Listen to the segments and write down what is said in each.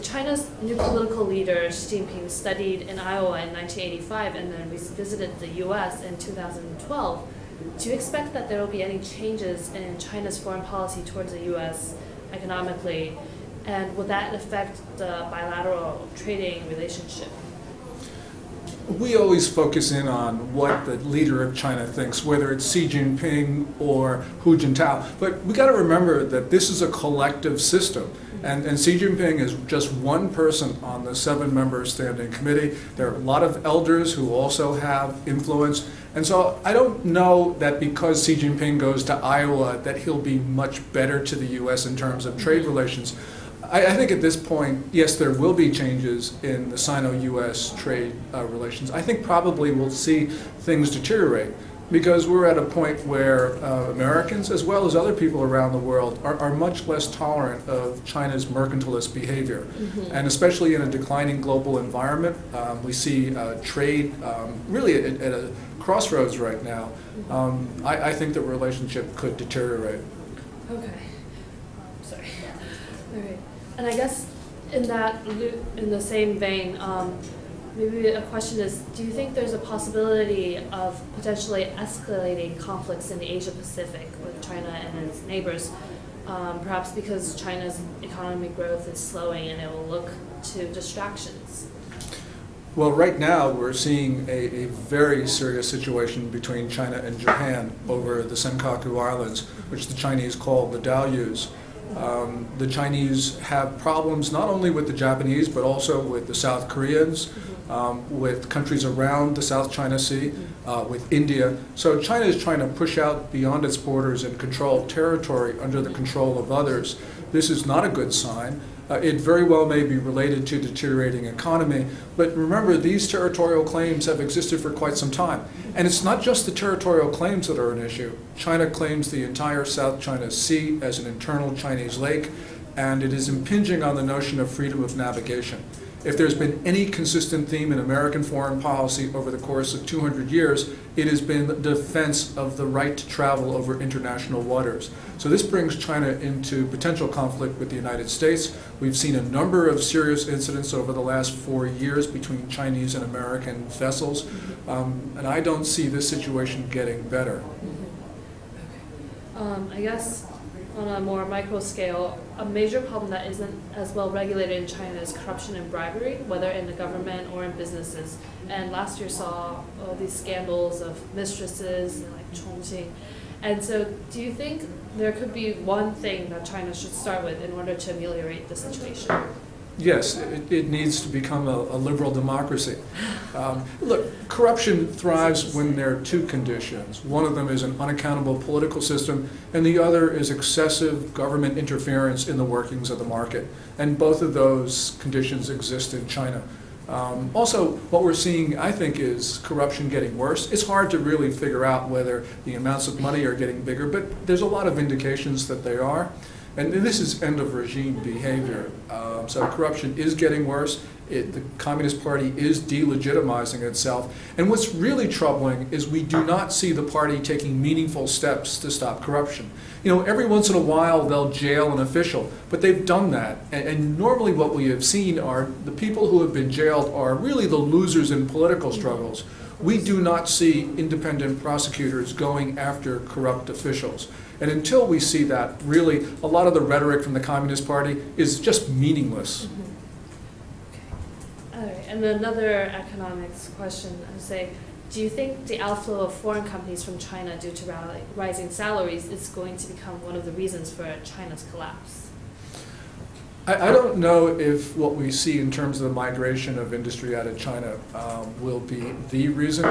China's new political leader, Xi Jinping, studied in Iowa in 1985 and then visited the U.S. in 2012. Do you expect that there will be any changes in China's foreign policy towards the U.S. economically? And will that affect the bilateral trading relationship? We always focus in on what the leader of China thinks, whether it's Xi Jinping or Hu Jintao. But we got to remember that this is a collective system. And Xi Jinping is just one person on the 7-member standing committee. There are a lot of elders who also have influence. And so I don't know that because Xi Jinping goes to Iowa that he'll be much better to the U.S. in terms of trade relations. I think at this point, yes, there will be changes in the Sino-U.S. trade relations. I think probably we'll see things deteriorate because we're at a point where Americans, as well as other people around the world, are much less tolerant of China's mercantilist behavior. And especially in a declining global environment, we see trade really at a crossroads right now. I think the relationship could deteriorate. Okay. Sorry. All right. And I guess in the same vein, maybe a question is, do you think there's a possibility of potentially escalating conflicts in the Asia-Pacific with China and its neighbors, perhaps because China's economic growth is slowing and it will look to distractions? Well, right now we're seeing a very serious situation between China and Japan over the Senkaku Islands, which the Chinese call the Diaoyus. The Chinese have problems not only with the Japanese, but also with the South Koreans, with countries around the South China Sea, with India. So China is trying to push out beyond its borders and control territory under the control of others. This is not a good sign. It very well may be related to deteriorating economy, but remember, these territorial claims have existed for quite some time. And it's not just the territorial claims that are an issue. China claims the entire South China Sea as an internal Chinese lake, and it is impinging on the notion of freedom of navigation. If there's been any consistent theme in American foreign policy over the course of 200 years, it has been the defense of the right to travel over international waters. So this brings China into potential conflict with the United States. We've seen a number of serious incidents over the last 4 years between Chinese and American vessels, and I don't see this situation getting better. I guess on a more micro scale, a major problem that isn't as well regulated in China is corruption and bribery, whether in the government or in businesses. And last year saw all these scandals of mistresses and like Chongqing. And so do you think there could be one thing that China should start with in order to ameliorate the situation? Yes, it needs to become a liberal democracy. Look, corruption thrives when there are two conditions. One of them is an unaccountable political system, and the other is excessive government interference in the workings of the market. And both of those conditions exist in China. Also, what we're seeing, I think, is corruption getting worse. It's hard to really figure out whether the amounts of money are getting bigger, but there's a lot of indications that they are. And this is end-of-regime behavior. So corruption is getting worse. The Communist Party is delegitimizing itself. And what's really troubling is we do not see the party taking meaningful steps to stop corruption. You know, every once in a while they'll jail an official, but they've done that. And normally what we have seen are the people who have been jailed are really the losers in political struggles. We do not see independent prosecutors going after corrupt officials. And until we see that, really, a lot of the rhetoric from the Communist Party is just meaningless. Okay. All right. And another economics question, I would say, do you think the outflow of foreign companies from China due to rising salaries is going to become one of the reasons for China's collapse? I don't know if what we see in terms of the migration of industry out of China will be the reason.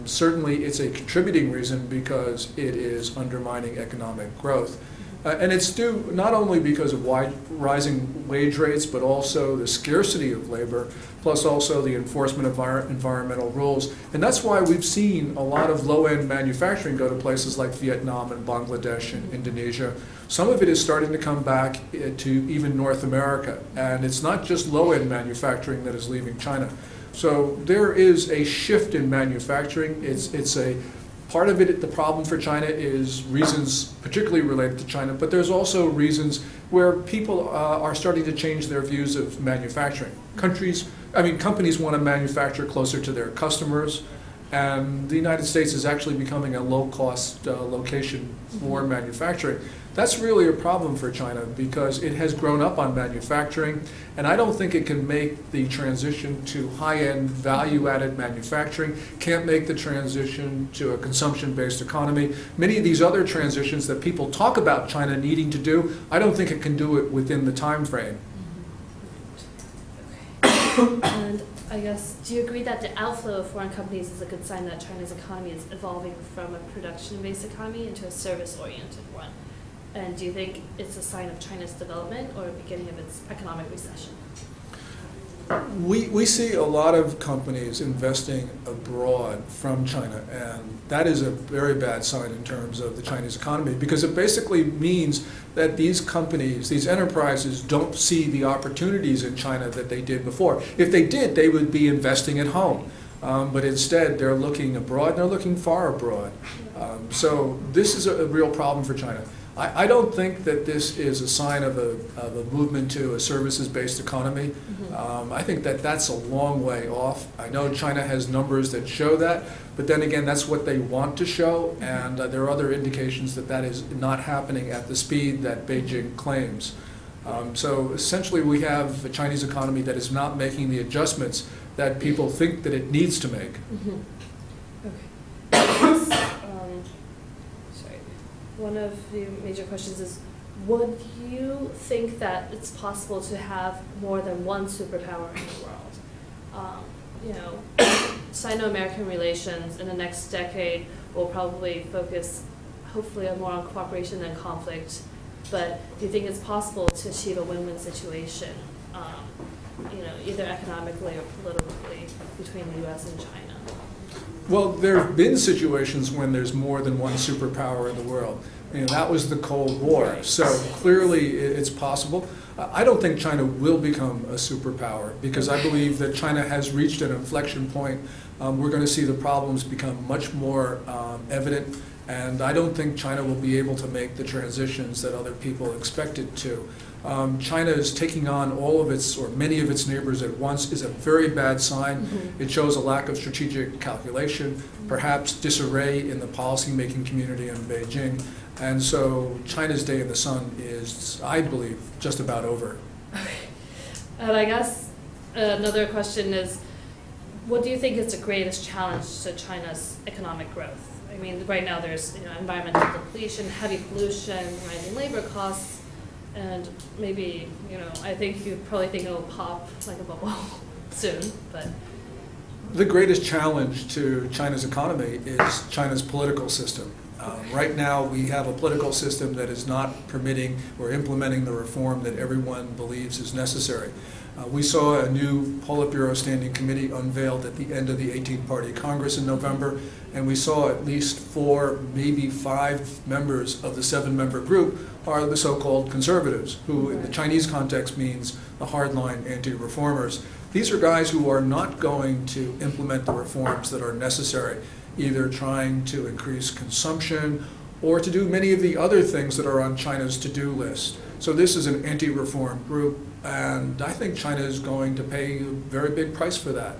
Certainly it's a contributing reason because it is undermining economic growth. And it's due not only because of rising wage rates, but also the scarcity of labor, plus also the enforcement of environmental rules. And that's why we've seen a lot of low-end manufacturing go to places like Vietnam and Bangladesh and Indonesia. Some of it is starting to come back to even North America. And it's not just low-end manufacturing that is leaving China. So there is a shift in manufacturing. It's a Part of it, the problem for China is reasons particularly related to China, but there's also reasons where people are starting to change their views of manufacturing. Companies want to manufacture closer to their customers, and the United States is actually becoming a low-cost location for manufacturing. That's really a problem for China because it has grown up on manufacturing, and I don't think it can make the transition to high-end value-added manufacturing, can't make the transition to a consumption-based economy. Many of these other transitions that people talk about China needing to do, I don't think it can do it within the time frame. And I guess, do you agree that the outflow of foreign companies is a good sign that China's economy is evolving from a production-based economy into a service-oriented one? And do you think it's a sign of China's development or a beginning of its economic recession? We see a lot of companies investing abroad from China, and that is a very bad sign in terms of the Chinese economy because it basically means that these companies, these enterprises, don't see the opportunities in China that they did before. If they did, they would be investing at home. But instead, they're looking abroad, and they're looking far abroad. So this is a real problem for China. I don't think that this is a sign of a movement to a services-based economy. I think that that's a long way off. I know China has numbers that show that, but then again, that's what they want to show, and there are other indications that that is not happening at the speed that Beijing claims. So essentially, we have a Chinese economy that is not making the adjustments that people think that it needs to make. Okay. One of the major questions is, would you think that it's possible to have more than one superpower in the world? Sino-American relations in the next decade will probably focus, hopefully, more on cooperation than conflict. But do you think it's possible to achieve a win-win situation, either economically or politically, between the U.S. and China? Well, there have been situations when there's more than one superpower in the world. That was the Cold War. So clearly it's possible. I don't think China will become a superpower because I believe that China has reached an inflection point. We're going to see the problems become much more evident, and I don't think China will be able to make the transitions that other people expect it to. China is taking on all of its, or many of its neighbors at once is a very bad sign. It shows a lack of strategic calculation, perhaps disarray in the policy-making community in Beijing. And so China's day in the sun is, I believe, just about over. Okay. And I guess another question is, what do you think is the greatest challenge to China's economic growth? I mean, right now there's environmental depletion, heavy pollution, rising labor costs, and maybe, I think you probably think it'll pop like a bubble soon, but. The greatest challenge to China's economy is China's political system. Right now, we have a political system that is not permitting or implementing the reform that everyone believes is necessary. We saw a new Politburo Standing Committee unveiled at the end of the 18-party Congress in November, and we saw at least 4, maybe 5 members of the 7-member group are the so-called conservatives, who in the Chinese context means the hardline anti-reformers. These are guys who are not going to implement the reforms that are necessary, either trying to increase consumption or to do many of the other things that are on China's to-do list. So this is an anti-reform group, and I think China is going to pay a very big price for that.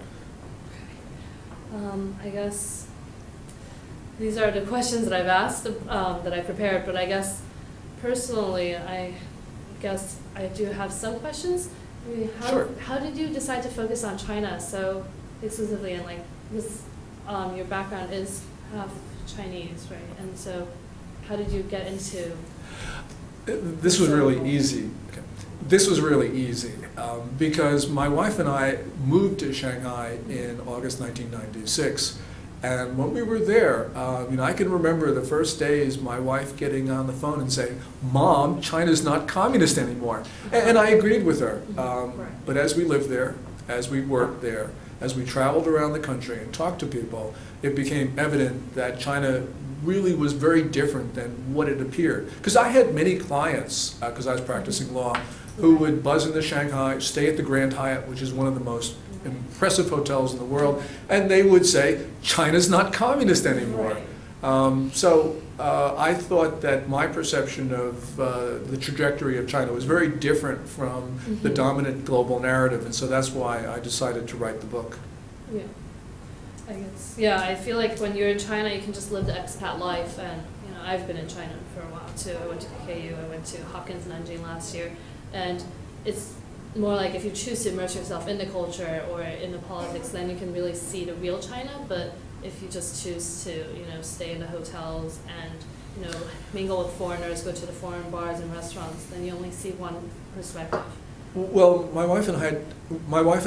I guess these are the questions that I've asked, that I prepared, but I guess personally, I guess I do have some questions. I mean, how did you decide to focus on China so exclusively, and this, your background is half Chinese, right? And so how did you get into? This was really easy. Okay. This was really easy because my wife and I moved to Shanghai in August 1996. And when we were there, I can remember the first days my wife getting on the phone and saying, "Mom, China's not communist anymore." And I agreed with her. But as we lived there, as we worked there, as we traveled around the country and talked to people, it became evident that China really was very different than what it appeared. Because I had many clients, because I was practicing law, who would buzz into Shanghai, stay at the Grand Hyatt, which is one of the most impressive hotels in the world, and they would say, "China's not communist anymore." I thought that my perception of the trajectory of China was very different from the dominant global narrative, and so that's why I decided to write the book. Yeah, I guess. Yeah, I feel like when you're in China, you can just live the expat life, and you know, I've been in China for a while too. I went to KU, I went to Hopkins Nanjing last year, and it's more like if you choose to immerse yourself in the culture or in the politics, then you can really see the real China. But if you just choose to, you know, stay in the hotels and, you know, mingle with foreigners, go to the foreign bars and restaurants, then you only see one perspective. Well, my wife and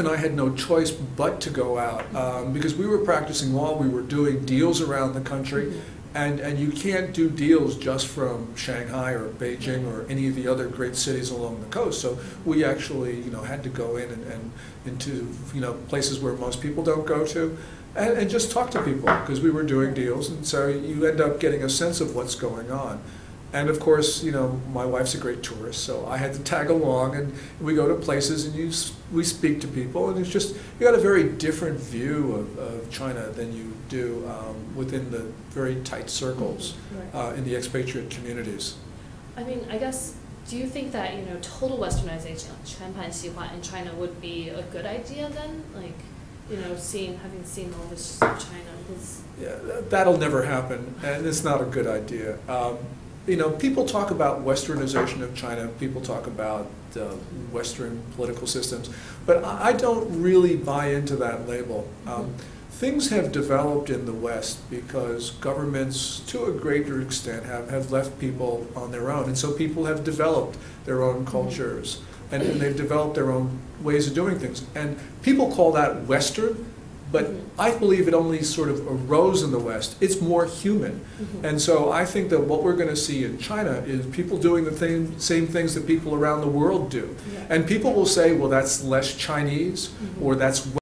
I had no choice but to go out because we were practicing law. We were doing deals around the country, and you can't do deals just from Shanghai or Beijing or any of the other great cities along the coast. So we actually, you know, had to go in and into, you know, places where most people don't go to. And just talk to people because we were doing deals, and so you end up getting a sense of what's going on. And of course, you know, my wife's a great tourist, so I had to tag along, and we go to places and we speak to people, and it's just, you got a very different view of China than you do within the very tight circles in the expatriate communities. I mean, I guess, do you think that, you know, total Westernization, 全盘西化 in China would be a good idea then? Like, you know, having seen all this China, yeah, that'll never happen, and it's not a good idea. You know, people talk about Westernization of China, people talk about Western political systems, but I don't really buy into that label. Things have developed in the West because governments, to a greater extent, have left people on their own, and so people have developed their own cultures, and they've developed their own ways of doing things. And people call that Western, but I believe it only sort of arose in the West. It's more human. And so I think that what we're going to see in China is people doing the same things that people around the world do. And people will say, well, that's less Chinese, or that's